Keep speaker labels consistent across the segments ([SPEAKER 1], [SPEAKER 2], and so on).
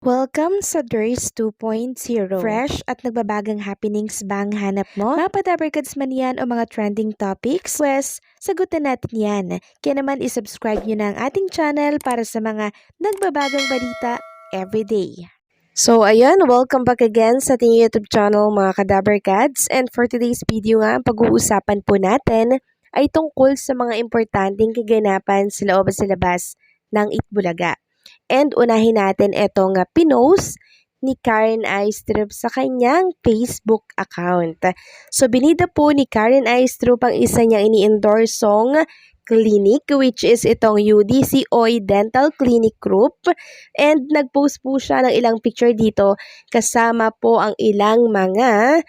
[SPEAKER 1] Welcome sa DRS 2.0. Fresh at nagbabagang happenings ba ang hanap mo? Mga padabarkads man yan o mga trending topics? Pwes, sagutan natin yan. Kaya naman isubscribe nyo na ang ating channel para sa mga nagbabagang balita everyday. So ayan, welcome back again sa ating YouTube channel mga kadabarkads. And for today's video nga, ang pag-uusapan po natin ay tungkol sa mga importanteng kaganapan sa loob at sa labas ng Itbulaga. And unahin natin itong pinost ni Karen Aistrup sa kanyang Facebook account. So binida po ni Karen Aistrup ang isa niyang ini-endorsong clinic which is itong UDC Oy Dental Clinic Group. And nagpost po siya ng ilang picture dito kasama po ang ilang mga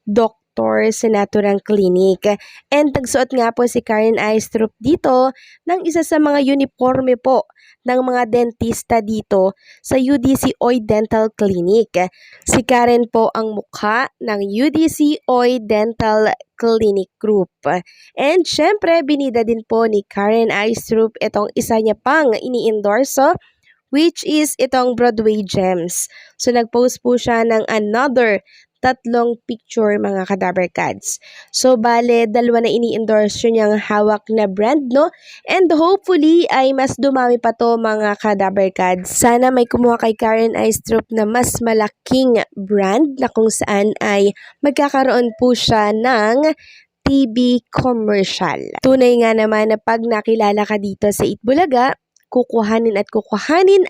[SPEAKER 1] doktor sa naturang clinic. And nagsuot nga po si Karen Aistrup dito ng isa sa mga uniforme po ng mga dentista dito sa UDC Oy Dental Clinic. Si Karen po ang mukha ng UDC Oy Dental Clinic Group. And syempre, binida din po ni Karen Aistrup itong isa niya pang ini-endorso which is itong Broadway Gems. So nagpost po siya ng another tatlong picture mga kadabarkads. So bale, dalawa na ini-endorse niyang hawak na brand, no? And hopefully ay mas dumami pa to mga kadabarkads. Sana may kumuha kay Karen Aistrup na mas malaking brand na kung saan ay magkakaroon po siya ng TV commercial. Tunay nga naman na pag nakilala ka dito sa Itbulaga, kukuhanin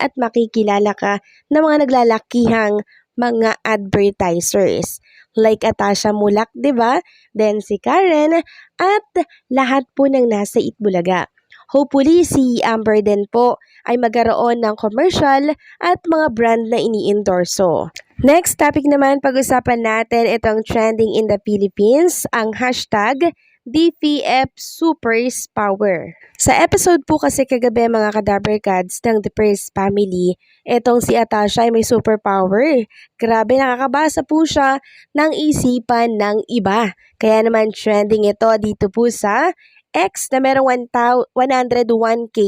[SPEAKER 1] at makikilala ka ng mga naglalakihang mga advertisers like Atasha Mulak, 'di ba? Then si Karen at lahat po ng nasa Itbulaga. Hopefully si Amber din po ay magkaroon ng commercial at mga brand na ini-endorso. Next topic naman, pag-usapan natin itong trending in the Philippines, ang hashtag DPF Supers Power. Sa episode po kasi kagabi mga kadabarkads ng The First Family, etong si Atasha ay may superpower. Grabe, nakakabasa po siya ng isipan ng iba. Kaya naman trending ito dito po sa X na merong 101k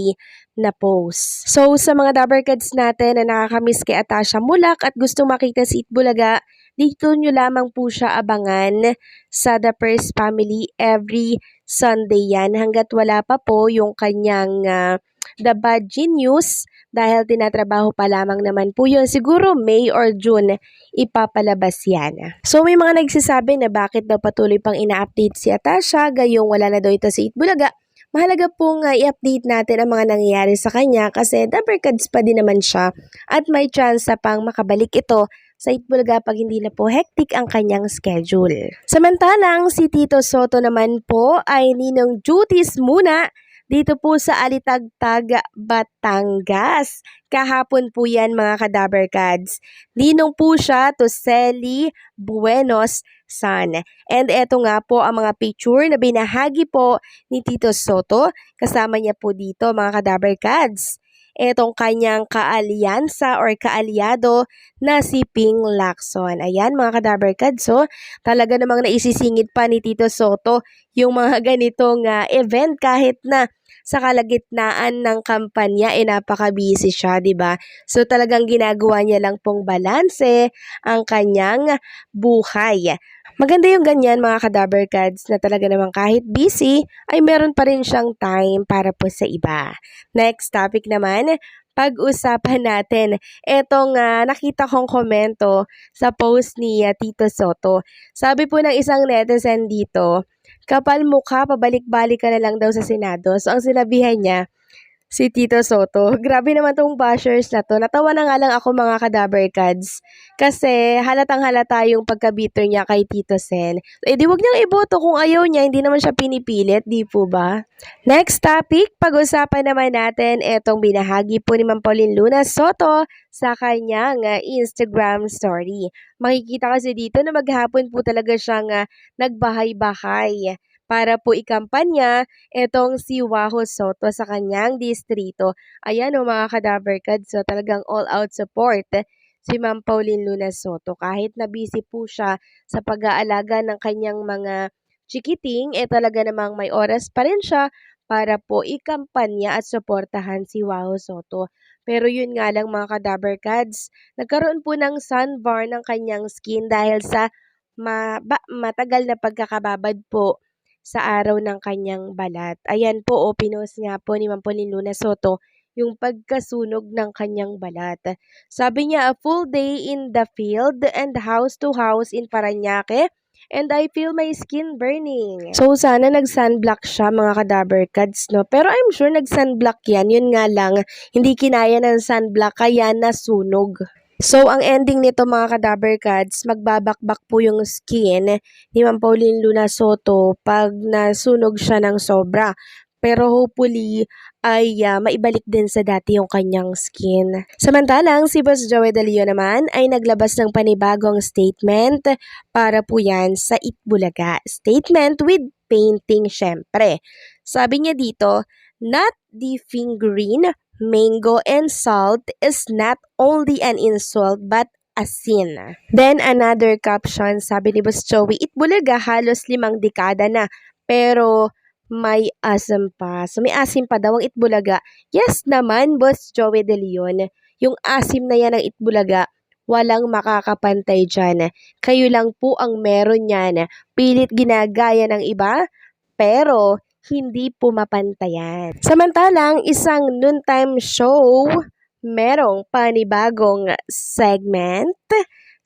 [SPEAKER 1] na post. So sa mga dabarkads natin na nakakamiss kay Atasha Mulak at gustong makita si Itbulaga, dito nyo lamang po siya abangan sa The First Family every Sunday yan hanggat wala pa po yung kanyang The Bad Genius dahil tinatrabaho pa lamang naman po yun. Siguro May or June ipapalabas yan. So may mga nagsasabi na bakit daw patuloy pang ina-update si Atasha gayong wala na daw ito sa Itbulaga. Mahalaga pong i-update natin ang mga nangyayari sa kanya kasi dabarkads pa din naman siya at may chance pang makabalik ito sa Itbulaga pag hindi na po hectic ang kanyang schedule. Samantalang si Tito Soto naman po ay ninong duties muna dito po sa Alitagtag, Batangas. Kahapon po yan mga kadabarkads. Ninong po siya to Celi Buenos Son. And eto nga po ang mga picture na binahagi po ni Tito Soto. Kasama niya po dito mga kadabarkads. Etong kanyang kaalyansa or kaalyado na si Ping Lacson. Ayan mga kadabarkads. So talaga namang naisisingit pa ni Tito Soto yung mga ganitong event kahit na sa kalagitnaan ng kampanya napaka-busy siya, 'di ba? So talagang ginagawa niya lang pong balanse ang kanyang buhay. Maganda yung ganyan mga kadabarkads na talaga naman kahit busy ay meron pa rin siyang time para po sa iba. Next topic naman, pag-usapan natin etong nakita kong komento sa post ni Tito Soto. Sabi po ng isang netizen dito, kapal mukha, pabalik-balik ka na lang daw sa Senado. So ang sinabihan niya, si Tito Soto. Grabe naman tong bashers na to. Natawa na nga lang ako mga kadabarkads. Kasi halatang halata yung pagka-bitter niya kay Tito Sen. Di wag niyang iboto kung ayaw niya. Hindi naman siya pinipilit. Di po ba? Next topic, pag-usapan naman natin etong binahagi po ni Ma'am Pauline Luna Soto sa kanyang Instagram story. Makikita kasi dito na maghapon po talaga siyang nagbahay-bahay para po ikampanya etong si Waho Soto sa kanyang distrito. Ayan o mga kadabarkads, so talagang all-out support si Ma'am Pauline Luna Soto. Kahit na busy po siya sa pag-aalaga ng kanyang mga chikiting, talaga namang may oras pa rin siya para po ikampanya at suportahan si Waho Soto. Pero yun nga lang mga ka-Dabbercads, nagkaroon po ng sunburn ang kanyang skin dahil sa matagal na pagkakababad po sa araw ng kanyang balat. Ayan po, pinost nga po ni Ma'am Pauline Luna Soto yung pagkasunog ng kanyang balat. Sabi niya, a full day in the field and house to house in Parañaque, and I feel my skin burning. So, sana nag-sunblock siya mga ka-Dabbercads, no? Pero I'm sure nag-sunblock yan. Yun nga lang, hindi kinaya ng sunblock kaya nasunog. So, ang ending nito mga ka-Dabbercads, magbabakbak po yung skin ni Ma'am Pauline Luna Soto pag nasunog siya ng sobra. Pero hopefully ay maibalik din sa dati yung kanyang skin. Samantalang si Boss Joey De Leon naman ay naglabas ng panibagong statement para po yan sa Itbulaga. Statement with painting syempre. Sabi niya dito, not dipping green, mango, and salt is not only an insult but a sin. Then another caption, sabi ni Boss Joey, Itbulaga halos 5 dekada na, pero may asim pa. So, may asim pa daw ang Itbulaga. Yes naman, Boss Joey De Leon. Yung asim na yan ng Itbulaga, walang makakapantay dyan. Kayo lang po ang meron yan. Pilit ginagaya ng iba, pero hindi po mapantayan. Samantalang, isang noontime show, merong panibagong segment.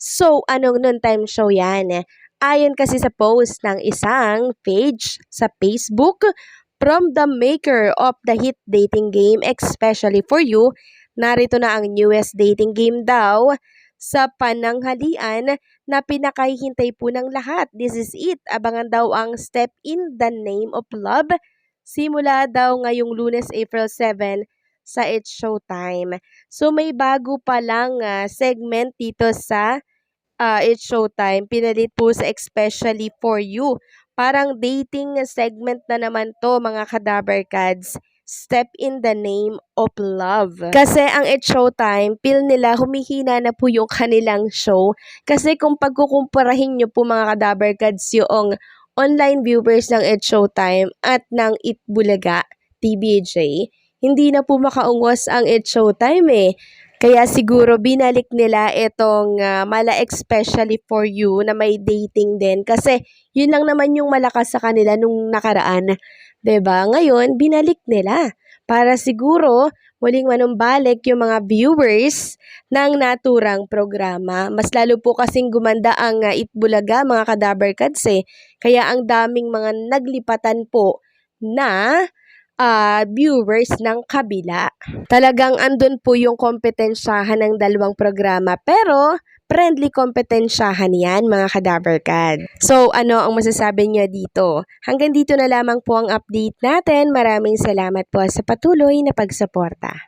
[SPEAKER 1] So, anong noontime show yan? Ayon kasi sa post ng isang page sa Facebook, from the maker of the hit dating game Especially for You, narito na ang newest dating game daw sa pananghalian na pinakahihintay po ng lahat. This is it. Abangan daw ang Step in the Name of Love. Simula daw ngayong Lunes, April 7 sa It's Showtime. So may bago pa lang segment dito sa It's Showtime. Pinalit po sa Especially for You. Parang dating segment na naman to mga ka-Dabbercads. Step in the Name of Love. Kasi ang It's Showtime, feel nila humihina na po yung kanilang show. Kasi kung pagkukumparahin nyo po mga ka-Dabbercads yung online viewers ng It's Showtime at ng Itbulaga, TBJ, hindi na po makaungos ang It's Showtime eh. Kaya siguro binalik nila itong Mala Especially for You na may dating din. Kasi yun lang naman yung malakas sa kanila nung nakaraan. 'Di ba? Ngayon, binalik nila. Para siguro muling manumbalik yung mga viewers ng naturang programa. Mas lalo po kasing gumanda ang Itbulaga mga ka-Dabbercads eh. Kaya ang daming mga naglipatan po na viewers ng kabila. Talagang andun po yung kompetensyahan ng dalawang programa, pero friendly kompetensyahan yan mga ka-Dabbercad. So ano ang masasabi niyo dito? Hanggang dito na lamang po ang update natin. Maraming salamat po sa patuloy na pagsuporta.